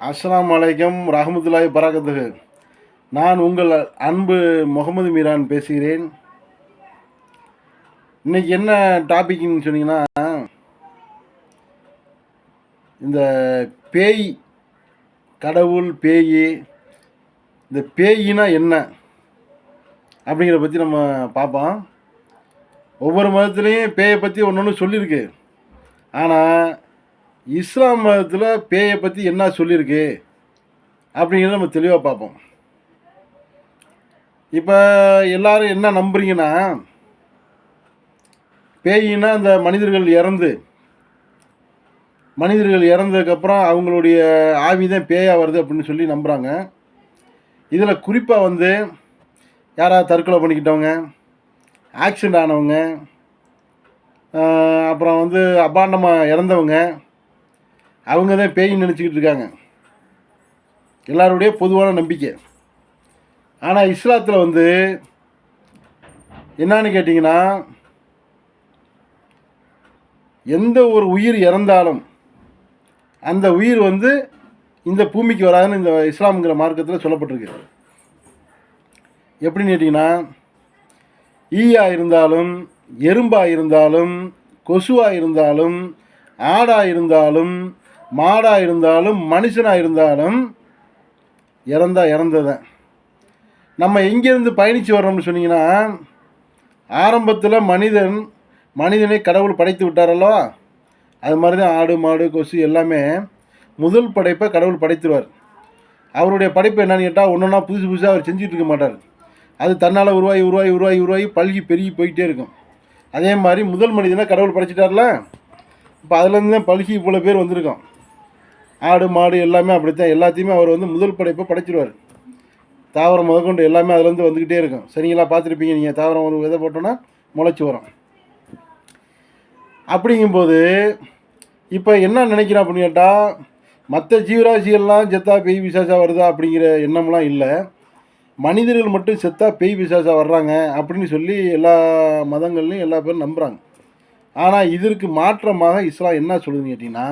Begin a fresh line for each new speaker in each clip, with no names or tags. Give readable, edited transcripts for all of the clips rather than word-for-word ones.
அஸ்ஸலாமு அலைக்கும் ரஹமத்துல்லாஹி பரக்கத்துஹு. நான் உங்கள் அன்பு முகமது மீரான் பேசுகிறேன். இன்றைக்கி என்ன டாபிக்னு சொன்னீங்கன்னா, இந்த பேய், கடவுள், பேய், இந்த பேயினா என்ன அப்படிங்கிறத பற்றி நம்ம பார்ப்போம். ஒவ்வொரு மதத்துலேயும் பேயை பற்றி ஒன்று ஒன்று சொல்லியிருக்கு. ஆனால் இஸ்லாம் மதத்தில் பேயை பற்றி என்ன சொல்லியிருக்கு அப்படிங்கிறத நம்ம தெளிவாக பார்ப்போம். இப்போ எல்லோரும் என்ன நம்புறீங்கன்னா, பேயின்னா அந்த மனிதர்கள் இறந்ததுக்கப்புறம் அவங்களுடைய ஆவி தான் பேயாக வருது அப்படின்னு சொல்லி நம்புகிறாங்க. இதில் குறிப்பாக யாராவது தற்கொலை பண்ணிக்கிட்டவங்க, ஆக்சிடெண்ட் ஆனவங்க, அப்புறம் அபாண்டமாக இறந்தவங்க, அவங்க தான் பேயின்னு நினச்சிக்கிட்டு இருக்காங்க. எல்லாருடைய பொதுவான நம்பிக்கை. ஆனால் இஸ்லாத்தில் என்னான்னு கேட்டிங்கன்னா, எந்த ஒரு உயிர் இறந்தாலும் அந்த உயிர் இந்த பூமிக்கு வராதுன்னு இந்த இஸ்லாம்ங்கிற மார்க்கத்தில் சொல்லப்பட்டிருக்கு. எப்படின்னு கேட்டிங்கன்னா, ஈயாக இருந்தாலும், எறும்பாக இருந்தாலும், கொசுவாக இருந்தாலும், ஆடாக இருந்தாலும், மாடாக இருந்தாலும், மனுஷனாக இருந்தாலும் இறந்ததான். நம்ம எங்கேருந்து பயணித்து வர்றோம்னு சொன்னீங்கன்னா, ஆரம்பத்தில் மனிதனை கடவுள் படைத்து விட்டாரல்லவா, அது மாதிரி தான் ஆடு, மாடு, கொசு எல்லாமே முதல் படைப்பை கடவுள் படைத்துருவார். அவருடைய படைப்பு என்னன்னு கேட்டால், ஒன்றா புதுசு புதுசாக அவர் செஞ்சுட்டு இருக்க மாட்டார். அது தன்னால் உருவாகி பல்கி பெருகி போயிட்டே இருக்கும். அதே மாதிரி முதல் மனிதனை கடவுள் படைச்சிட்டார்ல, இப்போ அதுலேருந்து தான் பல்கி இவ்வளோ பேர் வந்திருக்கோம். ஆடு, மாடு எல்லாமே அப்படித்தான். எல்லாத்தையுமே அவர் முதல் படைப்பை படைச்சிடுவார். தாவரம் முதற்கொண்டு எல்லாமே அதுலேருந்து வந்துக்கிட்டே இருக்கும். சரிங்களா? பார்த்துருப்பீங்க நீங்கள். தாவரம் ஒரு விதை போட்டோன்னா முளைச்சி வரும். அப்படிங்கும்போது இப்போ என்ன நினைக்கிறேன் அப்படின்னு கேட்டால், மற்ற ஜீவராசிகள்லாம் செத்தா பேய் பிசாசாக வருதா அப்படிங்கிற எண்ணம்லாம் இல்லை. மனிதர்கள் மட்டும் செத்தா பேய் பிசாசாக வர்றாங்க அப்படின்னு சொல்லி எல்லா மதங்கள்லையும் எல்லா பேரும் நம்புகிறாங்க. ஆனால் இதற்கு மாற்றமாக இஸ்லாம் என்ன சொல்லுதுன்னு கேட்டிங்கன்னா,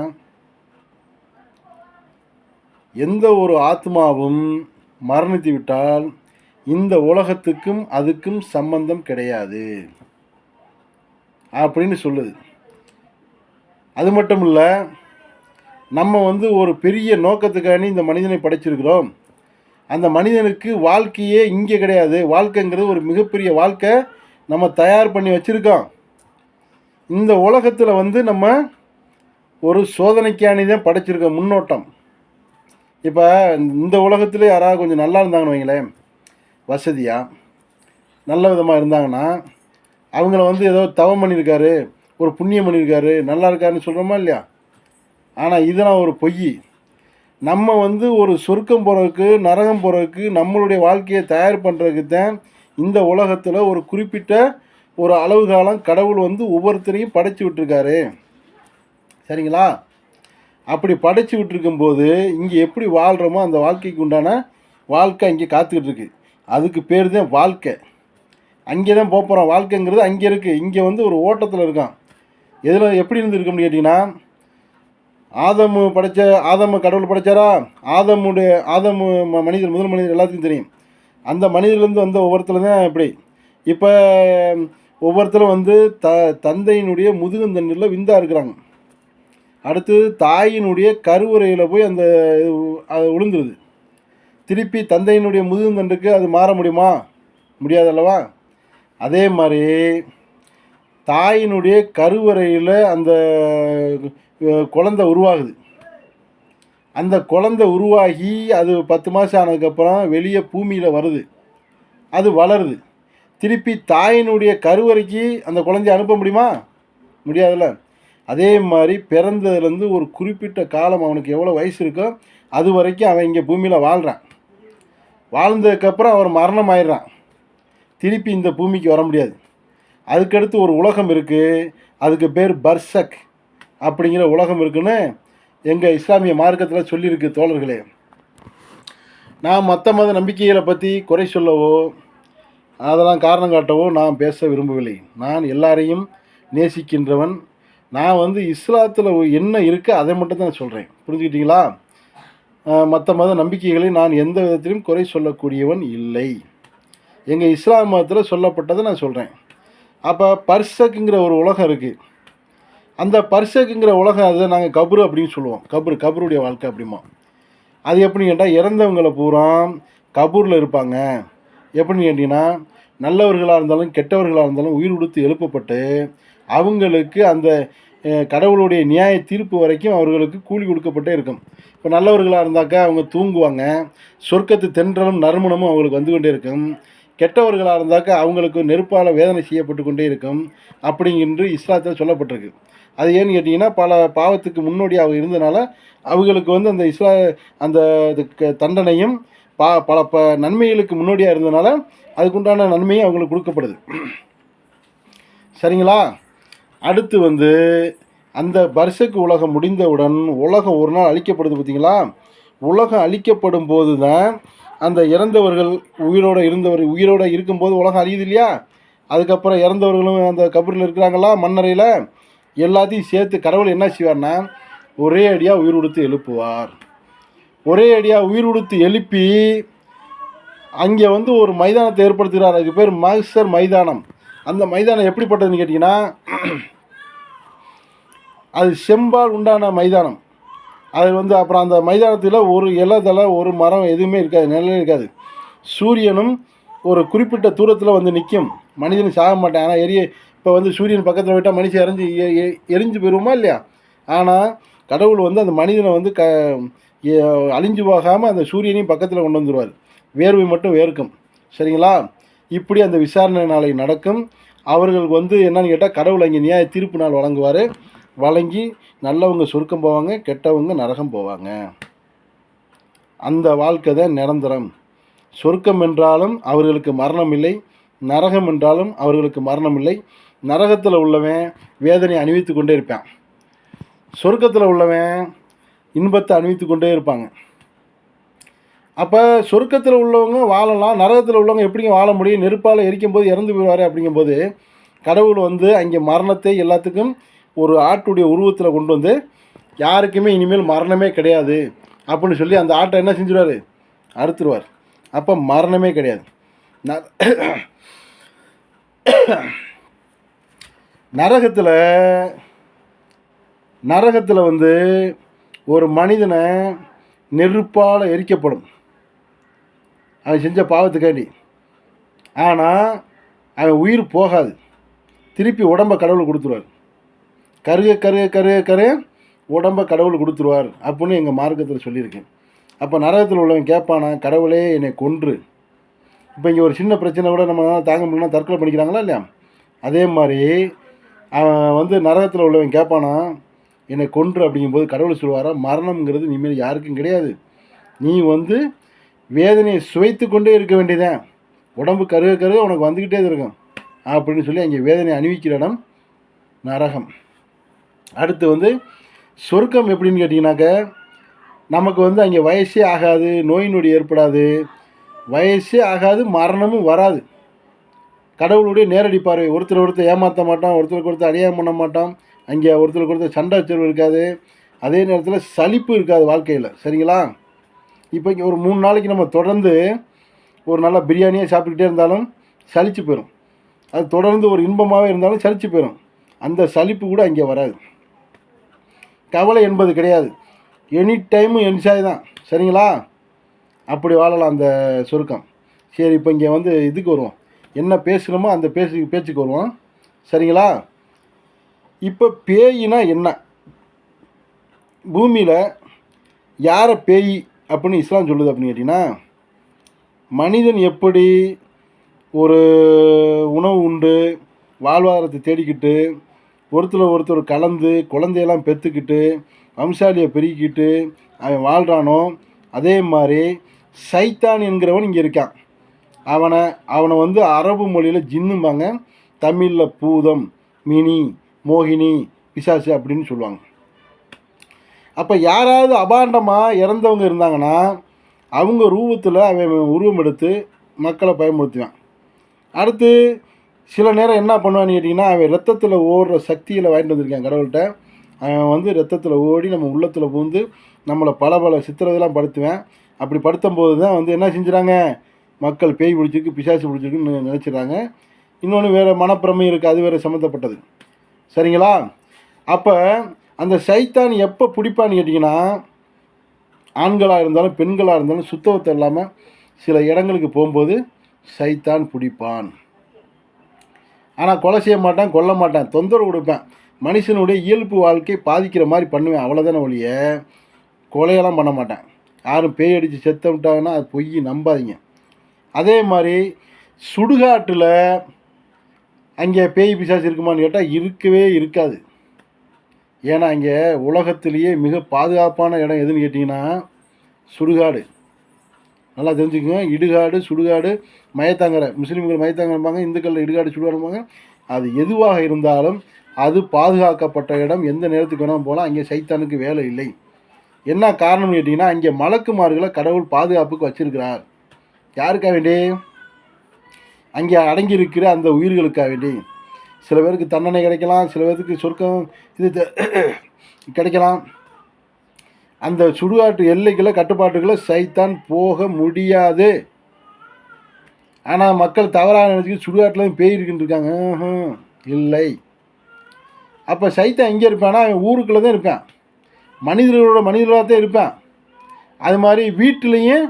எந்த ஒரு ஆத்மாவும் மரணித்து விட்டால் இந்த உலகத்துக்கும் அதுக்கும் சம்பந்தம் கிடையாது அப்படின்னு சொல்லுது. அது மட்டும் இல்லை, நம்ம ஒரு பெரிய நோக்கத்துக்காண்டி இந்த மனிதனை படைச்சிருக்கிறோம். அந்த மனிதனுக்கு வாழ்க்கையே இங்கே கிடையாது. வாழ்க்கைங்கிறது ஒரு மிகப்பெரிய வாழ்க்கை நம்ம தயார் பண்ணி வச்சுருக்கோம். இந்த உலகத்தில் நம்ம ஒரு சோதனைக்காண்டி தான் படைச்சிருக்கோம். முன்னோட்டம். இப்போ இந்த உலகத்தில் யாராவது கொஞ்சம் நல்லா இருந்தாங்கன்னு வைங்களேன், வசதியாக நல்ல விதமாக இருந்தாங்கன்னா, அவங்கள ஏதோ தவம் பண்ணியிருக்காரு, ஒரு புண்ணியம் பண்ணியிருக்காரு, நல்லா இருக்காருன்னு சொல்கிறோமா இல்லையா? ஆனால் இதெல்லாம் ஒரு பொய். நம்ம ஒரு சொர்க்கம் போகிறதுக்கு, நரகம் போகிறதுக்கு, நம்மளுடைய வாழ்க்கையை தயார் பண்ணுறதுக்கு தான் இந்த உலகத்தில் ஒரு குறிப்பிட்ட ஒரு அளவு காலம் கடவுள் ஒவ்வொருத்தரையும் படைச்சி விட்டுருக்காரு. சரிங்களா? அப்படி படைச்சி விட்டுருக்கும்போது இங்கே எப்படி வாழ்கிறோமோ அந்த வாழ்க்கைக்கு உண்டான வாழ்க்கை அங்கே காத்துக்கிட்டு இருக்குது. அதுக்கு பேர் தான் வாழ்க்கை. அங்கே தான் போகிறோம். வாழ்க்கைங்கிறது அங்கே இருக்குது. இங்கே ஒரு ஓட்டத்தில் இருக்கான். எதில் எப்படி இருந்துருக்கோம்னு கேட்டிங்கன்னா, ஆதம கடவுள் படைச்சாரா? ஆதமு மனிதர், முதல் மனிதர் எல்லாத்துக்கும் தெரியும். அந்த மனிதர்லேருந்து ஒவ்வொருத்தரும் தான் இப்படி. இப்போ ஒவ்வொருத்தரும் தந்தையினுடைய முதுகந்தண்டில் விந்தாக இருக்கிறாங்க. அடுத்து தாயினுடைய கருவுரையில் போய் அது விழுந்துருது. திருப்பி தந்தையினுடைய முதுகந்தண்டுக்கு அது மாற முடியுமா? முடியாதல்லவா? அதே மாதிரி தாயினுடைய கருவறையில் அந்த குழந்தை உருவாகுது. அந்த குழந்தை உருவாகி அது 10 மாதம் ஆனதுக்கப்புறம் வெளியே பூமியில் வருது. அது வளருது. திருப்பி தாயினுடைய கருவறைக்கு அந்த குழந்தைய அனுப்ப முடியுமா? முடியாதுல்ல. அதே மாதிரி பிறந்ததுலேருந்து ஒரு குறிப்பிட்ட காலம் அவனுக்கு எவ்வளோ வயசு இருக்கோ அது வரைக்கும் அவன் இங்கே பூமியில் வாழ்கிறான். வாழ்ந்ததுக்கப்புறம் அவர் மரணம் ஆயிடுறான். திருப்பி இந்த பூமிக்கு வர முடியாது. அதுக்கடுத்து ஒரு உலகம் இருக்குது. அதுக்கு பேர் பர்சக் அப்படிங்கிற உலகம் இருக்குன்னு எங்கள் இஸ்லாமிய மார்க்கத்தில் சொல்லியிருக்கு. தோழர்களே, நான் மற்ற மத நம்பிக்கைகளை பற்றி குறை சொல்லவோ அதெல்லாம் காரணம் காட்டவோ நான் பேச விரும்பவில்லை. நான் எல்லாரையும் நேசிக்கின்றவன். நான் இஸ்லாத்தில் என்ன இருக்குது அதை மட்டும் தான் சொல்கிறேன். புரிஞ்சுக்கிட்டீங்களா? மற்ற மத நம்பிக்கைகளை நான் எந்த விதத்திலும் குறை சொல்லக்கூடியவன் இல்லை. எங்கள் இஸ்லாம் மதத்தில் சொல்லப்பட்டதை நான் சொல்கிறேன். அப்போ பர்சக்குங்கிற ஒரு உலகம் இருக்குது. அந்த பர்சக்குங்கிற உலகம் அதை நாங்கள் கபரு அப்படின்னு சொல்லுவோம். கபருடைய வாழ்க்கை அப்படிமா. அது எப்படின்னு கேட்டால் இறந்தவங்களை பூரா கபூரில் இருப்பாங்க. எப்படின்னு கேட்டிங்கன்னா நல்லவர்களாக இருந்தாலும் கெட்டவர்களாக இருந்தாலும் உயிர் கொடுத்து எழுப்பப்பட்டு அவங்களுக்கு அந்த கடவுளுடைய நியாய தீர்ப்பு வரைக்கும் அவர்களுக்கு கூலி கொடுக்கப்பட்டே இருக்கும். இப்போ நல்லவர்களாக இருந்தாக்கா அவங்க தூங்குவாங்க, சொர்க்கத்து தென்றலும் நறுமணமும் அவங்களுக்கு வந்து கொண்டே இருக்கும். கெட்டவர்களாக இருந்தாக்கா அவங்களுக்கு நெருப்பால் வேதனை செய்யப்பட்டு கொண்டே இருக்கும் அப்படிங்கின்று இஸ்லாத்தில் சொல்லப்பட்டிருக்கு. அது ஏன்னு கேட்டிங்கன்னா பல பாவத்துக்கு முன்னோடியாக அவங்க இருந்தனால அவங்களுக்கு வந்து அந்த அந்த தண்டனையும் பல நன்மைகளுக்கு முன்னோடியாக இருந்தனால அதுக்குண்டான நன்மையும் அவங்களுக்கு கொடுக்கப்படுது. சரிங்களா? அடுத்து வந்து அந்த பர்சக்கு உலகம் முடிந்தவுடன் உலகம் ஒரு நாள் அழிக்கப்படுது. பார்த்திங்களா? உலகம் அழிக்கப்படும் போது தான் அந்த இறந்தவர்கள் உயிரோடு இருக்கும்போது உலகம் அழியுது இல்லையா? அதுக்கப்புறம் இறந்தவர்களும் அந்த கபரில் இருக்கிறாங்களா, மண்ணறையில், எல்லாத்தையும் சேர்த்து கடவுள் என்ன செய்வார்னா ஒரே அடியாக உயிர் கொடுத்து எழுப்புவார். ஒரே அடியாக உயிர் கொடுத்து எழுப்பி அங்கே வந்து ஒரு மைதானத்தை ஏற்படுத்துகிறார். அதுக்கு பேர் மஹ்ஷர் மைதானம். அந்த மைதானம் எப்படிப்பட்டதுன்னு கேட்டிங்கன்னா அது செம்பால் உண்டான மைதானம். அது வந்து அப்புறம் அந்த மைதானத்தில் ஒரு இலை ஒரு மரம் எதுவுமே இருக்காது, நிழலே இருக்காது. சூரியனும் ஒரு குறிப்பிட்ட தூரத்தில் வந்து நிற்கும். மனிதன் சாக மாட்டான். ஆனால் இப்போ வந்து சூரியன் பக்கத்தில் விட்டால் மனுஷன் எரிஞ்சு போயிடுவோமா இல்லையா? ஆனால் கடவுள் வந்து அந்த மனிதனை வந்து அழிஞ்சு போகாமல் அந்த சூரியனையும் பக்கத்தில் கொண்டு வந்துடுவார். வேர்வை மட்டும் வேர்க்கும். சரிங்களா? இப்படி அந்த விசாரணை நாளை நடக்கும். அவர்களுக்கு வந்து என்னன்னு கேட்டால் கடவுள் அங்கே நியாய தீர்ப்பு நாள் வழங்குவார். வழங்கி நல்லவங்க சொர்க்கம் போவாங்க, கெட்டவங்க நரகம் போவாங்க. அந்த வாழ்க்கை தான் நிரந்தரம். சொர்க்கம் என்றாலும் அவர்களுக்கு மரணம் இல்லை, நரகம் என்றாலும் அவர்களுக்கு மரணம் இல்லை. நரகத்தில் உள்ளவன் வேதனை அணிவித்து கொண்டே இருப்பான், சொர்க்கத்தில் உள்ளவன் இன்பத்தை அணிவித்து கொண்டே இருப்பாங்க. அப்போ சொர்க்கத்தில் உள்ளவங்க வாழலாம், நரகத்தில் உள்ளவங்க எப்படிங்க வாழ முடியும்? நெருப்பால் எரிக்கும் போது இறந்து போயிடுவார். அப்படிங்கும்போது கடவுள் வந்து அங்கே மரணத்தை எல்லாத்துக்கும் ஒரு ஆட்டுடைய உருவத்தில் கொண்டு வந்து யாருக்குமே இனிமேல் மரணமே கிடையாது அப்படின்னு சொல்லி அந்த ஆட்டை என்ன செஞ்சுருவார்? அறுத்துருவார். அப்போ மரணமே கிடையாது. நரகத்தில் வந்து ஒரு மனிதனை நெருப்பால் எரிக்கப்படும் அவன் செஞ்ச பாவத்துக்காண்டி. ஆனால் அவன் உயிர் போகாது, திருப்பி உடம்பை கடவுள் கொடுத்துருவார். கருக உடம்பை கடவுள் கொடுத்துருவார் அப்படின்னு எங்கள் மார்க்கத்தில் சொல்லியிருக்கேன். அப்போ நரகத்தில் உள்ளவன் கேட்பானா, கடவுளே என்னை கொன்று. இப்போ இங்கே ஒரு சின்ன பிரச்சனை கூட நம்ம தாங்க முடியலன்னா தற்கொலை பண்ணிக்கிறாங்களா இல்லையா? அதே மாதிரி அவன் வந்து நரகத்தில் உள்ளவன் கேட்பானா, என்னை கொன்று. அப்படிங்கும்போது கடவுள் சொல்லுவாரா, மரணம்ங்கிறது இனிமேல் யாருக்கும் கிடையாது. நீ வந்து வேதனையை சுவைத்து கொண்டே இருக்க வேண்டியதான், உடம்பு கருக உனக்கு வந்துக்கிட்டே இருக்கும் அப்படின்னு சொல்லி அங்கே வேதனை அணிவிக்கிற இடம் நரகம். அடுத்து வந்து சொர்க்கம் எப்படின்னு கேட்டிங்கனாக்க நமக்கு வந்து அங்கே வயசே ஆகாது, நோய் நொடி ஏற்படாது, வயசே ஆகாது, மரணமும் வராது. கடவுளுடைய நேரடி பார்வை. ஒருத்தர் ஏமாற்ற மாட்டோம், ஒருத்தருக்கு அநியாயம் பண்ண மாட்டோம், அங்கே ஒருத்தருக்கு சண்டை வச்சரவு இருக்காது, அதே நேரத்தில் சலிப்பு இருக்காது வாழ்க்கையில். சரிங்களா? இப்போ இங்கே ஒரு 3 நாளைக்கு நம்ம தொடர்ந்து ஒரு நல்ல பிரியாணியாக சாப்பிட்டுக்கிட்டே இருந்தாலும் சலிச்சு போயிடும். அது தொடர்ந்து ஒரு இன்பமாகவே இருந்தாலும் சலிச்சு போயிடும். அந்த சலிப்பு கூட அங்கே வராது. கவலை என்பது கிடையாது, எனி டைமும் என்ஜாய் தான். சரிங்களா? அப்படி வாழலாம் அந்த சொர்க்கம். சரி, இப்போ இங்கே வந்து இதுக்கு வருவோம், என்ன பேசணுமோ அந்த பேச்சுக்கு வருவோம். சரிங்களா? இப்போ பேயினா என்ன, பூமியில் யாரை பேய் அப்படின்னு இஸ்லாம் சொல்லுது அப்படின்னு கேட்டிங்கன்னா, மனிதன் எப்படி ஒரு உணவு உண்டு வாழ்வாதாரத்தை தேடிக்கிட்டு ஒருத்தர் கலந்து குழந்தையெல்லாம் பெற்றுக்கிட்டு வம்சாலியை பெருக்கிக்கிட்டு அவன் வாழ்கிறானோ, அதே மாதிரி சைத்தான் என்கிறவன் இங்கே இருக்கான். அவனை வந்து அரபு மொழியில் ஜின்னும்பாங்க, தமிழில் பூதம், மினி, மோகினி, பிசாசு அப்படின்னு சொல்லுவாங்க. அப்போ யாராவது அபாண்டமாக இறந்தவங்க இருந்தாங்கன்னா அவங்க ரூபத்தில் அவன் உருவம் எடுத்து மக்களை பயன்படுத்துவான். அடுத்து சில நேரம் என்ன பண்ணுவான்னு கேட்டிங்கன்னா, அவன் ரத்தத்தில் ஓடுற சக்தியில் வாங்கிட்டு வந்திருக்கான் கடவுள்கிட்ட. அவன் வந்து ரத்தத்தில் ஓடி நம்ம உள்ளத்தில் பூந்து நம்மளை பல பல சித்திரவதைலாம் படுத்துவேன். அப்படி படுத்தும்போது தான் வந்து என்ன செஞ்சுறாங்க, மக்கள் பேய் பிடிச்சிருக்கு, பிசாசு பிடிச்சிருக்குன்னு நினச்சிடுறாங்க. இன்னொன்று வேறு மனப்பிரமை இருக்குது, அது வேறு சம்மந்தப்பட்டது. சரிங்களா? அப்போ அந்த சைத்தான் எப்போ பிடிப்பான்னு கேட்டிங்கன்னா, ஆண்களாக இருந்தாலும் பெண்களாக இருந்தாலும் சுத்தபத்தம் இல்லாமல் சில இடங்களுக்கு போகும்போது சைத்தான் பிடிப்பான். ஆனால் கொலை செய்ய மாட்டான், கொல்ல மாட்டான், தொந்தரவு கொடுப்பேன். மனுஷனுடைய இயல்பு வாழ்க்கை பாதிக்கிற மாதிரி பண்ணுவேன், அவ்வளோதானே ஒழிய கொலையெல்லாம் பண்ண மாட்டேன். யாரும் பேய் அடித்து செத்த விட்டாங்கன்னா அது பொய், நம்பாதீங்க. அதே மாதிரி சுடுகாட்டில் அங்கே பேய் பிசாசு இருக்குமான்னு கேட்டால் இருக்கவே இருக்காது. ஏன்னா அங்கே உலகத்திலேயே மிக பாதுகாப்பான இடம் எதுன்னு கேட்டிங்கன்னா சுடுகாடு. நல்லா தெரிஞ்சுக்கோங்க. இடுகாடு, சுடுகாடு, மயத்தாங்கரை. முஸ்லீம்கள் மயத்தாங்கரைம்பாங்க, இந்துக்கள் இடுகாடு, சுடுகாடும்பாங்க. அது எதுவாக இருந்தாலும் அது பாதுகாக்கப்பட்ட இடம். எந்த நேரத்துக்கு வேணால் போகலாம். அங்கே சைத்தானுக்கு வேலை இல்லை. என்ன காரணம்னு கேட்டிங்கன்னா அங்கே மலக்குமார்களை கடவுள் பாதுகாப்புக்கு வச்சிருக்கிறார். யாருக்காக வேண்டி? அங்கே அடங்கியிருக்கிற அந்த உயிர்களுக்காக வேண்டி. சில பேருக்கு தண்டனை கிடைக்கலாம், சில பேருக்கு சொர்க்கம் இது கிடைக்கலாம். அந்த சுடுகாட்டு எல்லைகளை கட்டுப்பாட்டுகளை சைத்தான் போக முடியாது. ஆனால் மக்கள் தவறாக நினச்சிக்கிட்டு சுடுகாட்டில் பேய் இருக்குன்னு இருக்காங்க. இல்லை. அப்போ சைத்தான் எங்கே இருப்பான்னா அவன் ஊருக்குள்ளே தான் இருப்பான், மனிதர்களாக தான் இருப்பான். அது மாதிரி வீட்டிலையும்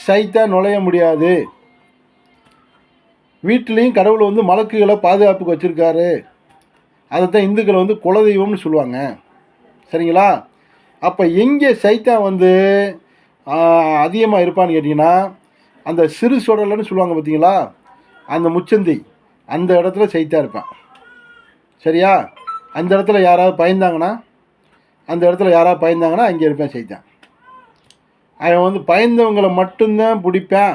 சைத்தான் நுழைய முடியாது. வீட்டிலையும் கடவுள் வந்து மலக்குகளை பாதுகாப்புக்கு வச்சுருக்காரு. அதைத்தான் இந்துக்களை வந்து குலதெய்வம்னு சொல்லுவாங்க. சரிங்களா? அப்போ எங்கே சைத்தான் வந்து அதிகமாக இருப்பான்னு கேட்டிங்கன்னா அந்த சிறு சுடலைன்னு சொல்லுவாங்க பார்த்தீங்களா, அந்த முச்சந்தி, அந்த இடத்துல சைத்தான் இருப்பான். சரியா? அந்த இடத்துல யாராவது பயந்தாங்கன்னா அங்கே இருப்பேன் சைத்தான். அவன் வந்து பயந்தவங்களை மட்டும்தான் பிடிப்பேன்.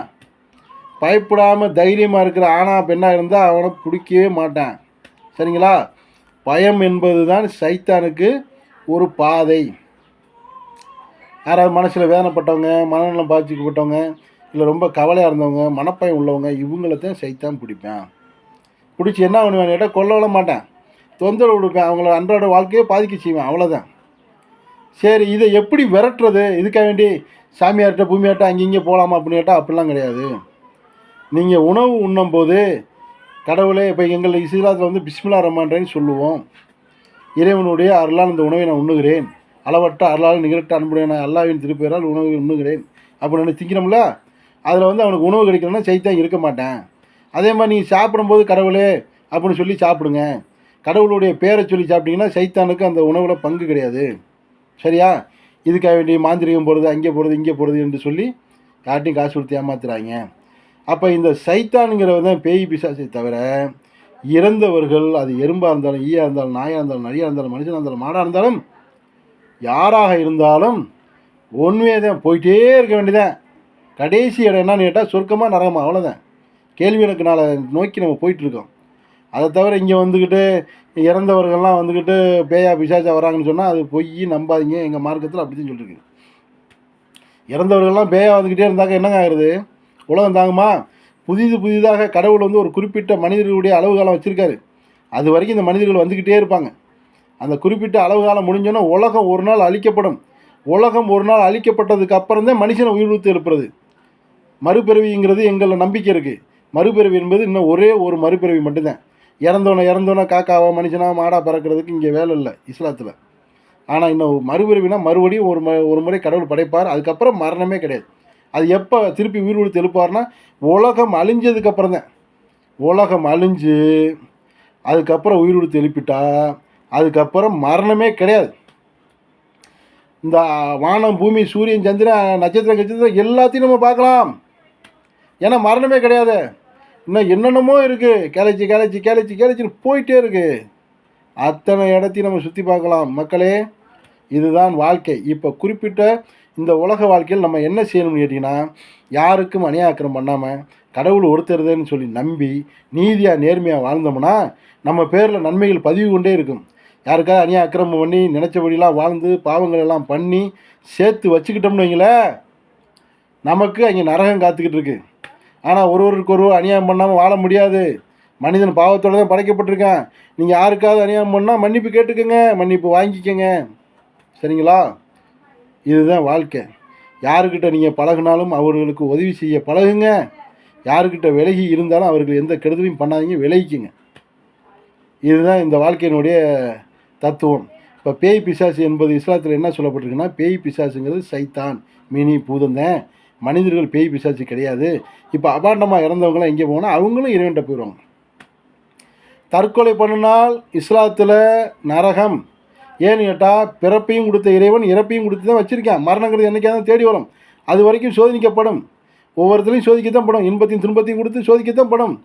பயப்படாமல் தைரியமாக இருக்கிற ஆணா பெண்ணாக இருந்தால் அவனை பிடிக்கவே மாட்டான். சரிங்களா? பயம் என்பது தான் சைத்தானுக்கு ஒரு பாதை. யாராவது மனசில் வேதனைப்பட்டவங்க, மனநலம் பாதிக்கப்பட்டவங்க, இல்லை ரொம்ப கவலையாக இருந்தவங்க, மனப்பயம் உள்ளவங்க, இவங்களத்தான் சைத்தான் பிடிப்பேன். பிடிச்சி என்ன பண்ணுவேன் கேட்டால் கொல்லவிட மாட்டேன், தொந்தரவு கொடுப்பேன், அவங்கள அன்றாட வாழ்க்கையே பாதிக்க செய்வேன். அவ்வளோதான். சரி, இதை எப்படி விரட்டுறது? இதுக்காக வேண்டி சாமியார்கிட்ட பூமியார்கிட்ட அங்கங்கே போகலாமா அப்படின்னு கேட்டால் அப்படிலாம் கிடையாது. நீங்கள் உணவு உண்ணும்போது கடவுளே, இப்போ எங்கள் இஸ்லாத்தில் வந்து பிஸ்மில்லா ரஹ்மான் சொல்லுவோம். இறைவனுடைய அருளால் இந்த உணவை நான் உண்ணுகிறேன், அளவற்ற அருளால் நிகழ்த்த அன்புடைய நான் அல்லாஹ்வின் திருப்பெயரால் உணவை உண்ணுகிறேன் அப்படின்னு திங்கிறோம்ல. அதில் வந்து அவனுக்கு உணவு கிடைக்கலன்னா சைத்தான் இருக்க மாட்டேன். அதே மாதிரி நீங்கள் சாப்பிடும்போது கடவுளே அப்படின்னு சொல்லி சாப்பிடுங்க. கடவுளுடைய பேரை சொல்லி சாப்பிட்டீங்கன்னா சைத்தானுக்கு அந்த உணவில் பங்கு கிடையாது. சரியா? இதுக்காக வேண்டிய மாந்திரிகம் போகிறது, அங்கே போகிறது, இங்கே போகிறது என்று சொல்லி யார்ட்டையும் காசு கொடுத்து ஏமாத்துறாங்க. அப்போ இந்த சைத்தானுங்கிறவ தான் பேய் பிசாசை தவிர இறந்தவர்கள், அது எறும்பாக இருந்தாலும், ஈயாக இருந்தாலும், நாயாக இருந்தாலும், நரியாக இருந்தாலும், மனுஷனாக இருந்தாலும், மாடாக இருந்தாலும், யாராக இருந்தாலும் ஒன்றுமே தான், போயிட்டே இருக்க வேண்டியதான். கடைசி இடம் என்னன்னு கேட்டால் சொர்க்கமாக நரகமாக, அவ்வளோதான். கேள்வி எனக்கு நாளை நோக்கி நம்ம போயிட்டுருக்கோம். அதை தவிர இங்கே வந்துக்கிட்டு இறந்தவர்கள்லாம் வந்துக்கிட்டு பேயா பிசாச்சா வராங்கன்னு சொன்னால் அது பொய், நம்பாதீங்க. எங்கள் மார்க்கத்தில் அப்படி தான் சொல்லியிருக்கு. இறந்தவர்கள்லாம் பேயா வந்துக்கிட்டே இருந்தாக்க என்னங்க ஆகுறது? உலகம் தாங்குமா? புதிதாக கடவுள் வந்து ஒரு குறிப்பிட்ட மனிதர்களுடைய அளவு காலம் வச்சுருக்காரு. அது வரைக்கும் இந்த மனிதர்கள் வந்துக்கிட்டே இருப்பாங்க. அந்த குறிப்பிட்ட அளவு காலம் முடிஞ்சோன்னா உலகம் ஒரு நாள் அழிக்கப்படும். உலகம் ஒரு நாள் அழிக்கப்பட்டதுக்கு அப்புறம் தான் மனுஷனை உயிர்வித்து எழுப்புறது. மறுபிறவிங்கிறது எங்களில் நம்பிக்கை இருக்குது. மறுபிறவி என்பது இன்னும் ஒரே ஒரு மறுபிறவி மட்டும்தான். இறந்தோன்னே காக்காவா மனுஷனாக மாடாக பறக்கிறதுக்கு இங்கே வேலை இல்லை இஸ்லாத்தில். ஆனால் இன்னும் மறுபிறவினா மறுபடியும் ஒரு முறை கடவுள் படைப்பார். அதுக்கப்புறம் மரணமே கிடையாது. அது எப்போ திருப்பி உயிர் கொடுத்து எழுப்பார்னா உலகம் அழிஞ்சதுக்கப்புறம் தான். உலகம் அழிஞ்சு அதுக்கப்புறம் உயிர் கொடுத்து எழுப்பிட்டா அதுக்கப்புறம் மரணமே கிடையாது. இந்த வானம், பூமி, சூரியன், சந்திரன், நட்சத்திரம் எல்லாத்தையும் நம்ம பார்க்கலாம். ஏன்னா மரணமே கிடையாது. இன்னும் என்னென்னமோ இருக்குது. கேலச்சின்னு போயிட்டே இருக்குது. அத்தனை இடத்தையும் நம்ம சுற்றி பார்க்கலாம். மக்களே, இதுதான் வாழ்க்கை. இப்போ குறிப்பிட்ட இந்த உலக வாழ்க்கையில் நம்ம என்ன செய்யணும்னு கேட்டிங்கன்னா, யாருக்கும் அநியாயம் பண்ணாமல் கடவுள் ஒருத்தருதுன்னு சொல்லி நம்பி நீதியாக நேர்மையாக வாழ்ந்தோம்னா நம்ம பேரில் நன்மைகள் பதிவு கொண்டே இருக்கும். யாருக்காவது அநியாயம் அக்கிரமம் பண்ணி நினச்சபடிலாம் வாழ்ந்து பாவங்கள் எல்லாம் பண்ணி சேர்த்து வச்சுக்கிட்டோம்னு வைங்களேன், நமக்கு அங்கே நரகம் காத்துக்கிட்டு இருக்கு. ஆனால் ஒருவருக்கு அநியாயம் பண்ணாமல் வாழ முடியாது. மனிதன் பாவத்தோடு தான் படைக்கப்பட்டிருக்கான். நீங்கள் யாருக்காவது அநியாயம் பண்ணால் மன்னிப்பு கேட்டுக்கோங்க, மன்னிப்பு வாங்கிக்கோங்க. சரிங்களா? இதுதான் வாழ்க்கை. யாருக்கிட்ட நீங்கள் பழகினாலும் அவர்களுக்கு உதவி செய்ய பழகுங்க. யாருக்கிட்ட விலகி இருந்தாலும் அவர்கள் எந்த கெடுதலையும் பண்ணாதீங்க, விலகிக்குங்க. இதுதான் இந்த வாழ்க்கையினுடைய தத்துவம். இப்போ பேய் பிசாசு என்பது இஸ்லாத்தில் என்ன சொல்லப்பட்டிருக்குன்னா, பேய் பிசாசுங்கிறது சைத்தான், மினி பூதந்தேன். மனிதர்கள் பேய் பிசாசு கிடையாது. இப்போ அபாண்டமாக இறந்தவங்களாம் எங்கே போனால் அவங்களும் இறைவன்கிட்ட போயிடுவாங்க. தற்கொலை பண்ணினால் இஸ்லாத்தில் நரகம். ஏன்னு கேட்டால், பிறப்பையும் கொடுத்த இறைவன் இறப்பையும் கொடுத்து தான் வச்சுருக்கான். மரணங்கிறது என்றைக்காவது தேடி வரும். அது வரைக்கும் சோதிக்கப்படும். ஒவ்வொருத்தரையும் சோதிக்கத்தான் படும். இன்பத்தையும் துன்பத்தையும் கொடுத்து சோதிக்கத்தான் படும்.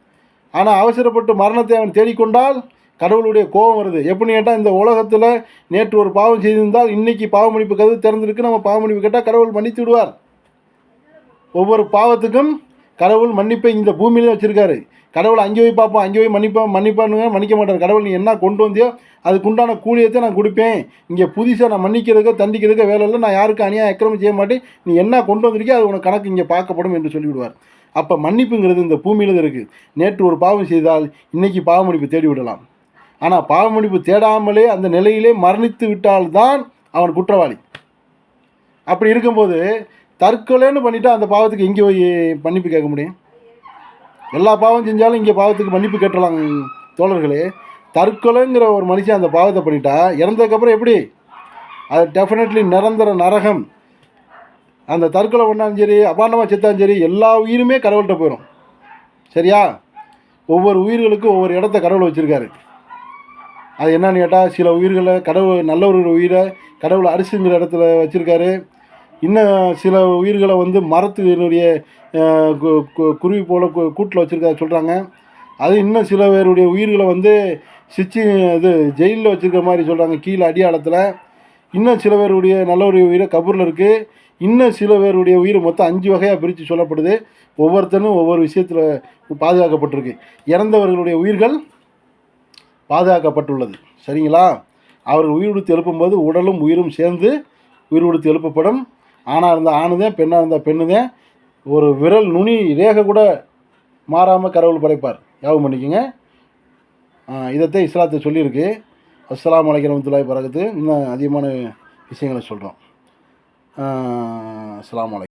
ஆனால் அவசரப்பட்டு மரணத்தை அவன் தேடிக்கொண்டால் கடவுளுடைய கோபம் வருது. எப்படின்னு கேட்டால், இந்த உலகத்தில் நேற்று ஒரு பாவம் செய்திருந்தால் இன்றைக்கி பாவ மன்னிப்பு கதவு திறந்துருக்கு. நம்ம பாவ மன்னிப்பு கேட்டால் கடவுள் மன்னித்து விடுவார். ஒவ்வொரு பாவத்துக்கும் கடவுள் மன்னிப்பை இந்த பூமியிலே வச்சுருக்காரு. கடவுளை அங்கே போய் பார்ப்போம், அங்கே போய் மன்னிப்பான்னு மன்னிக்க மாட்டார். கடவுள் நீ என்ன கொண்டு வந்தியோ அதுக்குண்டான கூலியத்தை நான் கொடுப்பேன். இங்கே புதுசாக நான் மன்னிக்கிறதுக்கோ தண்டிக்கிறதுக்கோ வேலை இல்லை. நான் யாருக்கும் அநியாயம் அக்கிரமம் செய்ய மாட்டேன். நீ என்ன கொண்டு வந்திருக்கோ அது உனக்கு கணக்கு இங்கே பார்க்கப்படும் என்று சொல்லிவிடுவார். அப்போ மன்னிப்புங்கிறது இந்த பூமியில் தான் இருக்குது. நேற்று ஒரு பாவம் செய்தால் இன்றைக்கி பாவ மன்னிப்பு தேடி விடலாம். ஆனால் பாவ மன்னிப்பு தேடாமலே அந்த நிலையிலே மரணித்து விட்டால்தான் அவன் குற்றவாளி. அப்படி இருக்கும்போது தற்கொலைன்னு பண்ணிவிட்டு அந்த பாவத்துக்கு எங்கே போய் மன்னிப்பு கேட்க முடியும்? எல்லா பாவம் செஞ்சாலும் இங்கே பாவத்துக்கு மன்னிப்பு கேட்டலாம் தோழர்களே. தற்கொலைங்கிற ஒரு மனுஷன் அந்த பாவத்தை பண்ணிட்டா இறந்ததுக்கப்புறம் எப்படி? அது டெஃபினெட்லி நிரந்தர நரகம். அந்த தற்கொலை பண்ணாலும் சரி, அபாண்டமாக செத்தாலும் சரி, எல்லா உயிருமே கடவுள்கிட்ட போயிடும். சரியா? ஒவ்வொரு உயிர்களுக்கும் ஒவ்வொரு இடத்த கடவுள் வச்சுருக்காரு. அது என்னன்னு கேட்டால், சில உயிர்களை கடவுள் நல்ல ஒரு உயிரை கடவுள் அரிசிங்கிற இடத்துல வச்சுருக்காரு. இன்னும் சில உயிர்களை வந்து மரத்தினுடைய குருவி போல் கூட்டில் வச்சுருக்காரு சொல்கிறாங்க. அது இன்னும் சில பேருடைய உயிர்களை வந்து இது ஜெயிலில் வச்சுருக்க மாதிரி சொல்கிறாங்க, கீழே அடியாளத்தில். இன்னும் சில பேருடைய நல்ல ஒரு உயிரை கபூரில் இருக்குது. இன்னும் சில பேருடைய உயிர் மொத்தம் 5 வகையாக பிரித்து சொல்லப்படுது. ஒவ்வொருத்தனும் ஒவ்வொரு விஷயத்தில் பாதுகாக்கப்பட்டிருக்கு. இறந்தவர்களுடைய உயிர்கள் பாதுகாக்கப்பட்டுள்ளது. சரிங்களா? அவர்கள் உயிர் கொடுத்து எழுப்பும்போது உடலும் உயிரும் சேர்ந்து உயிர் கொடுத்து எழுப்பப்படும். ஆணாக இருந்தால் ஆணுதான், பெண்ணாக இருந்தால் பெண்ணுதான். ஒரு விரல் நுனி ரேகை கூட மாறாமல் கடவுள் படைப்பார். ஞாபகம் பண்ணிக்கோங்க. இதைத்தான் இஸ்லாத்தை சொல்லியிருக்கு. அஸ்ஸலாமு அலைக்கும் வரஹ்மத்துல்லாஹி வபரகாத்துஹு. இன்னும் அதிகமான விஷயங்களை சொல்கிறோம். அஸ்ஸலாமு அலைக்கும்.